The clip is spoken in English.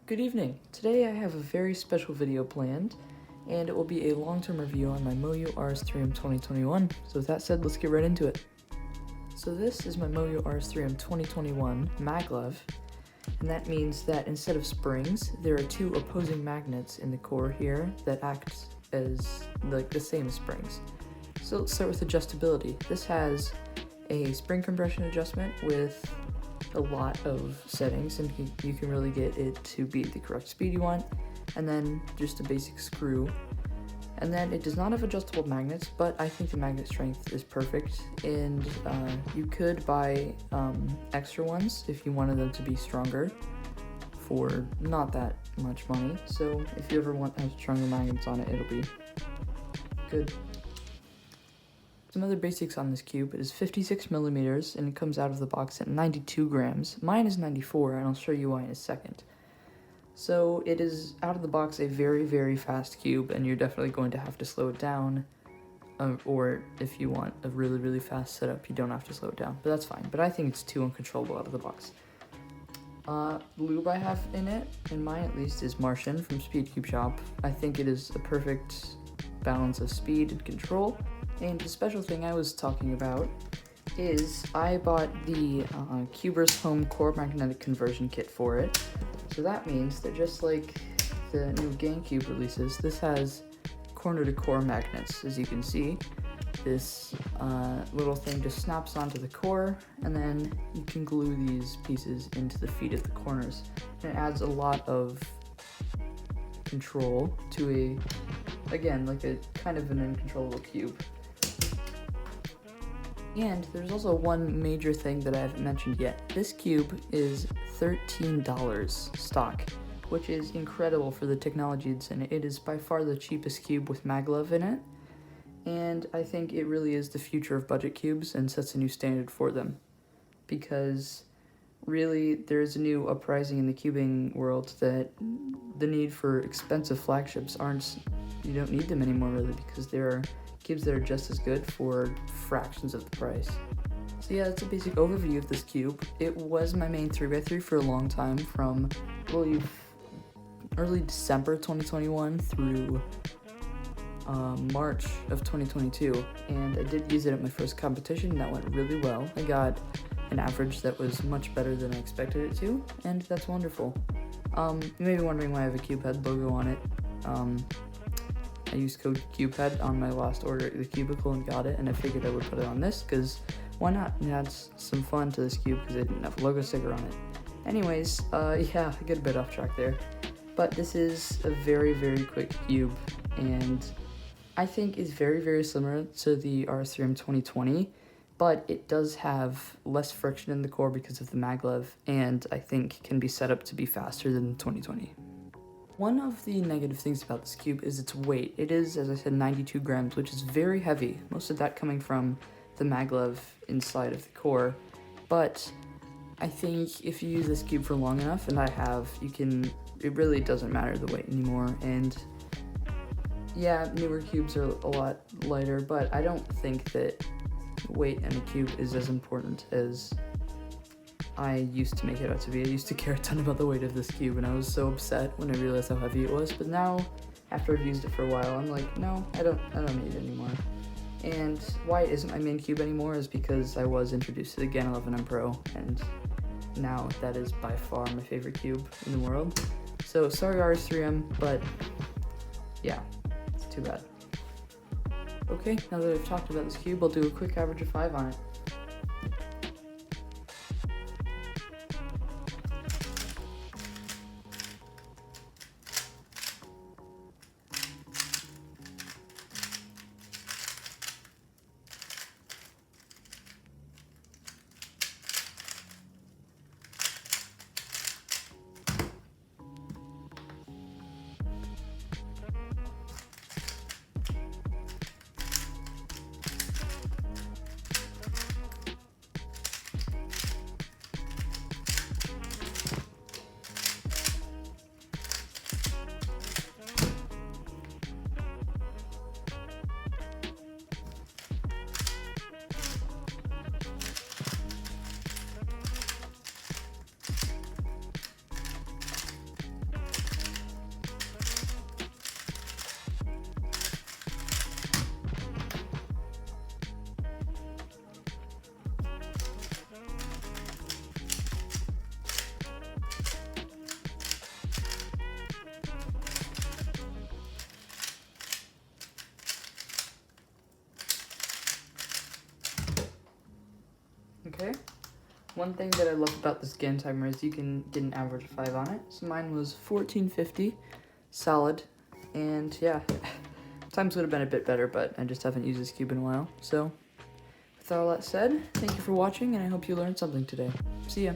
Good evening. Today I have a very special video planned, and it will be a long-term review on my MoYu RS3M 2021. So with that said, let's get right into it. So this is my MoYu RS3M 2021 maglev, and that means that instead of springs, there are two opposing magnets in the core here that act as like the same as springs. So let's start with adjustability. This has a spring compression adjustment with a lot of settings, and you can really get it to be the correct speed you want, and then just a basic screw. And then it does not have adjustable magnets, but I think the magnet strength is perfect, and you could buy extra ones if you wanted them to be stronger for not that much money. So if you ever want to have stronger magnets on it, it'll be good. Some other basics on this cube: it is 56 millimeters and it comes out of the box at 92 grams. Mine is 94, and I'll show you why in a second. So it is out of the box a very, very fast cube, and you're definitely going to have to slow it down. Or if you want a really, really fast setup, you don't have to slow it down, but that's fine. But I think it's too uncontrollable out of the box. Lube I have in it, in mine at least, is Martian from Speedcube shop. I think it is a perfect balance of speed and control. And the special thing I was talking about is I bought the Cuber's Home Core Magnetic Conversion Kit for it. So that means that just like the new GameCube releases, this has corner-to-core magnets. As you can see, this little thing just snaps onto the core, and then you can glue these pieces into the feet of the corners. And it adds a lot of control to again, like a kind of an uncontrollable cube. And there's also one major thing that I haven't mentioned yet. This cube is $13 stock, which is incredible for the technology it's in. It is by far the cheapest cube with maglev in it, and I think it really is the future of budget cubes and sets a new standard for them. Because really, there's a new uprising in the cubing world that the need for expensive flagships you don't need them anymore really, because there are cubes that are just as good for fractions of the price. So yeah, that's a basic overview of this cube. It was my main 3x3 for a long time, from I believe early December 2021 through March of 2022, and I did use it at my first competition, and that went really well. I got an average that was much better than I expected it to, and that's wonderful. You may be wondering why I have a CubeHead logo on it. I used code CubeHead on my last order at the Cubicle and got it, and I figured I would put it on this, because why not? It adds some fun to this cube, because it didn't have a logo sticker on it. Anyways, yeah, I get a bit off track there. But this is a very, very quick cube, and I think is very, very similar to the RS3M 2020, but it does have less friction in the core because of the maglev, and I think can be set up to be faster than the 2020. One of the negative things about this cube is its weight. It is, as I said, 92 grams, which is very heavy, most of that coming from the maglev inside of the core. But I think if you use this cube for long enough, and I have, it really doesn't matter the weight anymore. And yeah, newer cubes are a lot lighter, but I don't think that weight in a cube is as important as I used to make it out to be. I used to care a ton about the weight of this cube, and I was so upset when I realized how heavy it was. But now, after I've used it for a while, I'm like, no, I don't need it anymore. And why it isn't my main cube anymore is because I was introduced to the GAN 11M Pro, and now that is by far my favorite cube in the world. So sorry RS3M, but yeah, it's too bad. Okay, now that I've talked about this cube, I'll do a quick average of 5 on it. Okay. One thing that I love about this GAN timer is you can get an average of 5 on it. So mine was 1450, solid, and yeah, times would have been a bit better, but I just haven't used this cube in a while. So, with all that said, thank you for watching, and I hope you learned something today. See ya.